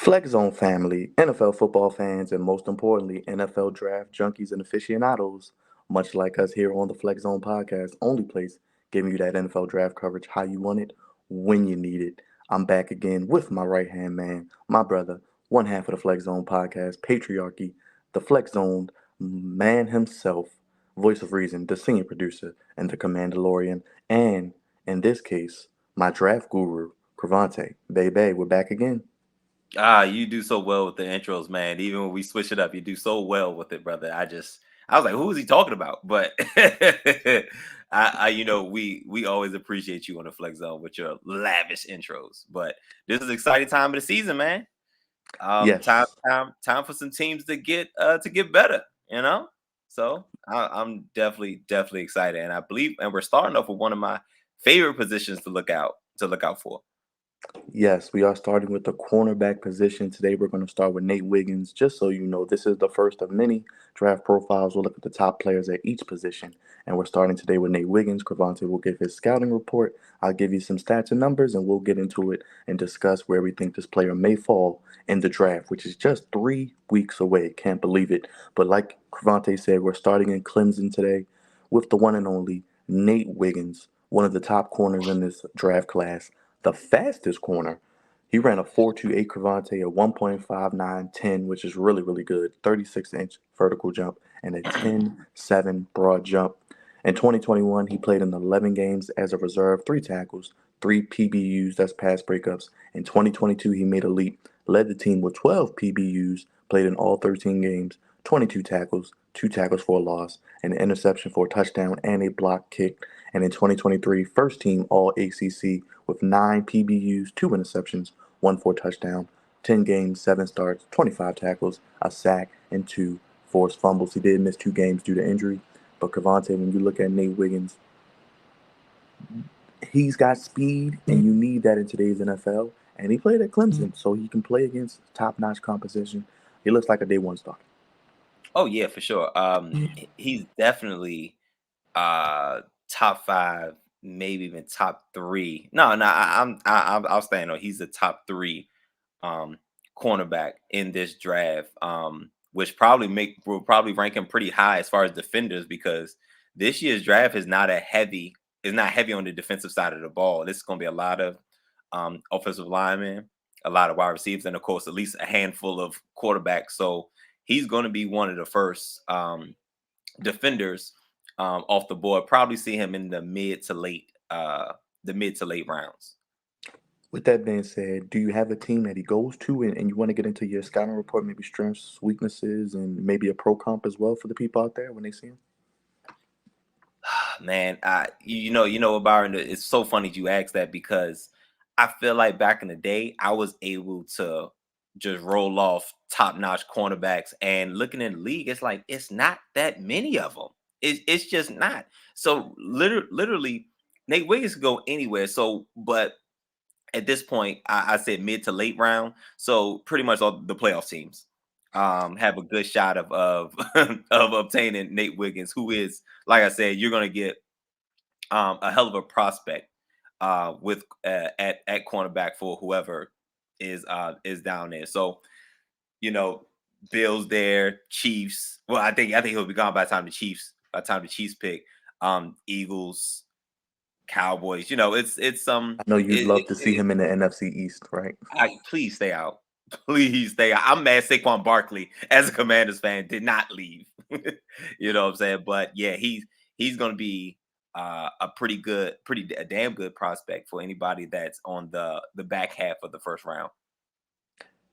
Flex Zone family, NFL football fans, and most importantly, NFL draft junkies and aficionados, much like us here on the Flex Zone podcast, only place giving you that NFL draft coverage how you want it, when you need it. I'm back again with my right hand man, my brother, one half of the Flex Zone podcast, Patriarchy, the Flex Zone man himself, voice of reason, the senior producer, and the Commandalorian, and in this case, my draft guru, Crevonte. Baby, we're back again. You do so well with the intros, man. Even when we switch it up, you do so well with it, brother. I was like, who is he talking about? But we always appreciate you on the Flex Zone with your lavish intros. But this is an exciting time of the season, man. Time, Yes. time for some teams to get better. You know, so I'm definitely excited, and I believe, and we're starting off with one of my favorite positions to look out for. Yes, we are starting with the cornerback position. Today we're going to start with Nate Wiggins. Just so you know, this is the first of many draft profiles. We'll look at the top players at each position. And we're starting today with Nate Wiggins. Crevonte will give his scouting report. I'll give you some stats and numbers, and we'll get into it and discuss where we think this player may fall in the draft, which is just 3 weeks away. Can't believe it. But like Crevonte said, we're starting in Clemson today with the one and only Nate Wiggins, one of the top corners in this draft class, the fastest corner. He ran a 4.28 Crevonte, a 1.5910, which is really, really good, 36-inch vertical jump, and a 10.7 broad jump. In 2021, he played in 11 games as a reserve, 3 tackles, 3 PBUs, that's pass breakups. In 2022, he made a leap, led the team with 12 PBUs, played in all 13 games, 22 tackles, 2 tackles for a loss, an interception for a touchdown, and a block kick. And in 2023, first team All ACC with 9 PBUs, 2 interceptions, one for a touchdown, 10 games, 7 starts, 25 tackles, a sack, and 2 forced fumbles. He did miss 2 games due to injury. But Crevonte, when you look at Nate Wiggins, he's got speed, and you need that in today's NFL. And he played at Clemson, so he can play against top-notch competition. He looks like a day one starter. Oh yeah, for sure. He's definitely top five, maybe even top three. No, no, I'll stand on. He's the top three um cornerback in this draft. Which will probably rank him pretty high as far as defenders because this year's draft is not heavy on the defensive side of the ball. This is going to be a lot of offensive linemen, a lot of wide receivers, and of course at least a handful of quarterbacks. So he's going to be one of the first defenders off the board. Probably see him in the mid to late rounds. With that being said, do you have a team that he goes to, and you want to get into your scouting report, maybe strengths, weaknesses, and maybe a pro comp as well for the people out there when they see him? Man, Byron, it's so funny you asked that because I feel like back in the day, I was able to just roll off top notch cornerbacks and looking in the league, it's like it's not that many of them. It's just not. So literally, Nate Wiggins could go anywhere. So, but at this point, I said mid to late round. So pretty much all the playoff teams have a good shot of of obtaining Nate Wiggins, who is, like I said, you're going to get a hell of a prospect with at cornerback for whoever is down there. So you know, Bills there, Chiefs. Well, I think he'll be gone by the time the Chiefs pick. Eagles, Cowboys. I know you'd love to see him in the NFC East, right? Please stay out. Please stay out. I'm mad Saquon Barkley, as a Commanders fan, did not leave. You know what I'm saying? But yeah, he's gonna be a a damn good prospect for anybody that's on the back half of the first round.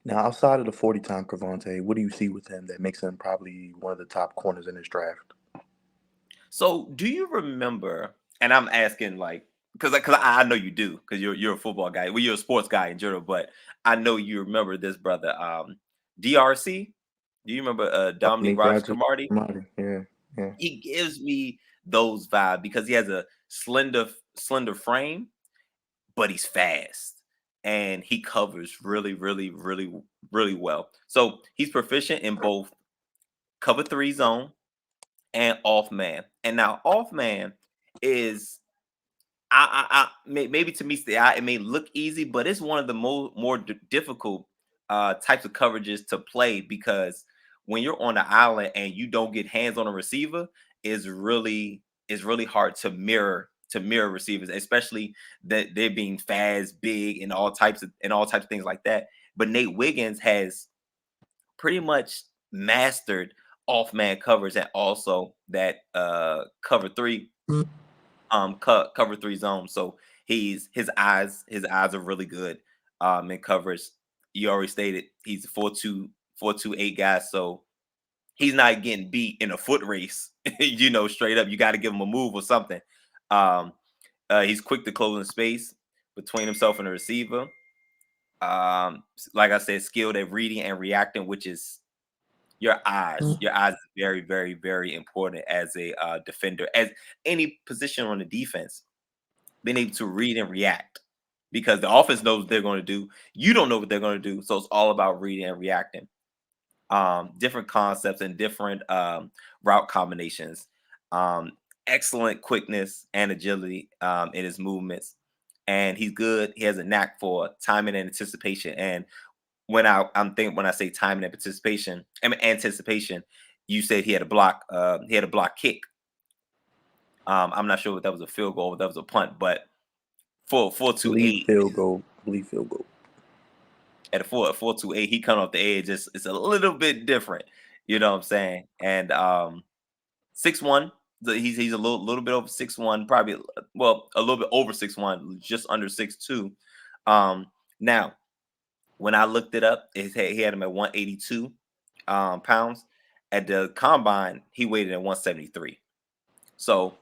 Now, outside of the 40-time Crevonte, what do you see with him that makes him probably one of the top corners in this draft? So, do you remember? And I'm asking, like, because I know you do, because you're a football guy. Well, you're a sports guy in general, but I know you remember this brother, DRC. Do you remember Dominique Dominique Rogers Rodgers, Cromartie? Marty, yeah, yeah. He gives me those vibes because he has a slender frame, but he's fast and he covers really well. So he's proficient in both cover three zone and off man. And now off man is maybe to me the eye it may look easy, but it's one of the more difficult types of coverages to play because when you're on the island and you don't get hands on a receiver, is really hard to mirror receivers, especially that they're being fast, big, and all types of things like that. But Nate Wiggins has pretty much mastered off man coverage and also that cover three zone. So his eyes are really good in coverage. You already stated he's a 4.28 guy, so he's not getting beat in a foot race, straight up. You got to give him a move or something. Um, he's quick to close in space between himself and the receiver. Like I said, skilled at reading and reacting, which is your eyes. Your eyes is very, very, very important as a defender, as any position on the defense. Being able to read and react because the offense knows what they're going to do. You don't know what they're going to do, so it's all about reading and reacting. Different concepts and different route combinations. Um, Excellent quickness and agility in his movements, and he's good. He has a knack for timing and anticipation. And when I say timing and anticipation, you said he had a block. He had a block kick. I'm not sure if that was a field goal, if that was a punt, but four two Believe eight field goal. Believe field goal. at a 4.28, he come off the edge. It's a little bit different, you know what I'm saying? And 6'1", he's a little bit over 6'1", probably a little bit over 6'1", just under 6'2". Now when I looked it up, he had him at 182 pounds. At the combine, he weighed in at 173. So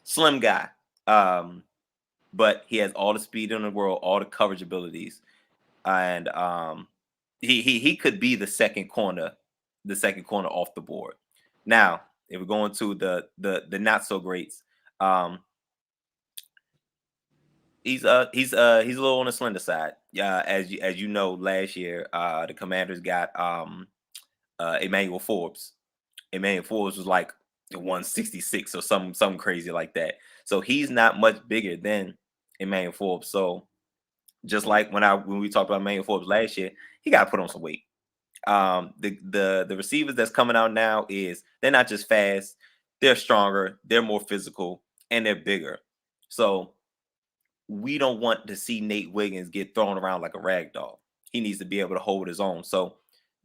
slim guy. But he has all the speed in the world, all the coverage abilities, and he could be the second corner off the board. Now, if we're going to the not so greats, um, he's a little on the slender side. Yeah, as you know, last year the Commanders got Emmanuel Forbes. Emmanuel Forbes was like 166 or something crazy like that. So he's not much bigger than Emmanuel Forbes. So just like when we talked about Emmanuel Forbes last year, he got to put on some weight. The receivers that's coming out now they're not just fast, they're stronger, they're more physical, and they're bigger. So we don't want to see Nate Wiggins get thrown around like a rag doll. He needs to be able to hold his own. So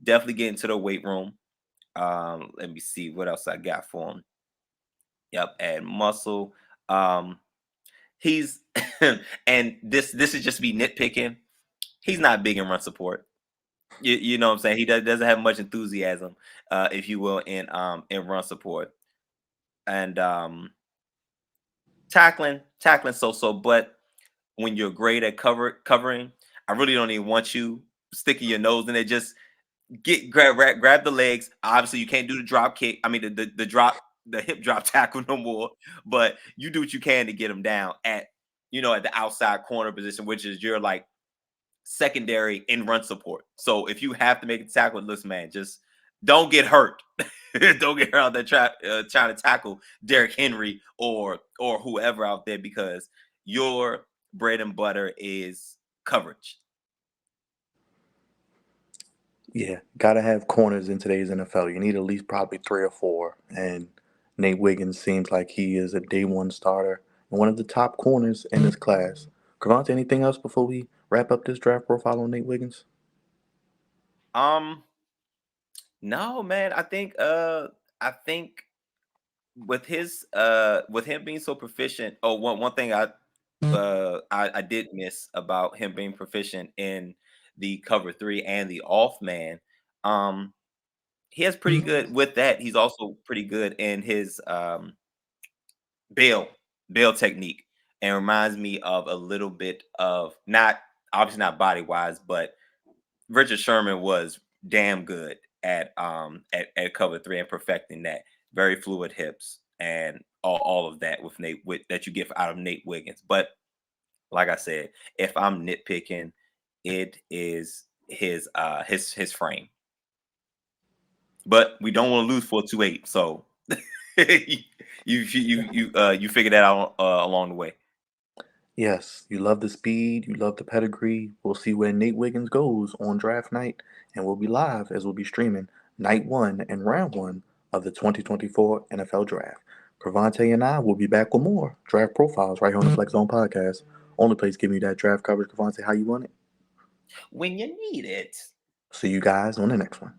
definitely get into the weight room. Let me see what else I got for him. Yep, add muscle. Um, he's and this is just me nitpicking. He's not big in run support. You know what I'm saying? He doesn't have much enthusiasm, if you will, in run support. And tackling so. But when you're great at covering, I really don't even want you sticking your nose in it. Just grab the legs. Obviously, you can't do the drop kick. I mean the hip drop tackle no more. But you do what you can to get him down at the outside corner position, which is your like secondary in run support. So if you have to make a tackle, listen, man, just don't get hurt. Don't get hurt out there trying to tackle Derrick Henry or whoever out there because your bread and butter is coverage. Yeah, gotta have corners in today's NFL. You need at least probably three or four. And Nate Wiggins seems like he is a day one starter and one of the top corners in this class. Crevonte, anything else before we wrap up this draft profile on Nate Wiggins? Um, no, man. I think with him being so proficient. Oh, one thing I did miss about him being proficient in the cover three and the off man. Um, he has pretty good with that. He's also pretty good in his bail bail technique, and reminds me of a little bit of not obviously not body wise, but Richard Sherman was damn good at cover three and perfecting that. Very fluid hips and all of that with that you get out of Nate Wiggins. But like I said, if I'm nitpicking, it is his frame. But we don't want to lose 4.28. So you figure that out along the way. Yes, you love the speed, you love the pedigree. We'll see where Nate Wiggins goes on draft night, and we'll be live as we'll be streaming night one and round one of the 2024 NFL Draft. Crevonte and I will be back with more draft profiles right here on the Flex Zone podcast. Only place giving you that draft coverage, Crevonte, how you want it. When you need it. See you guys on the next one.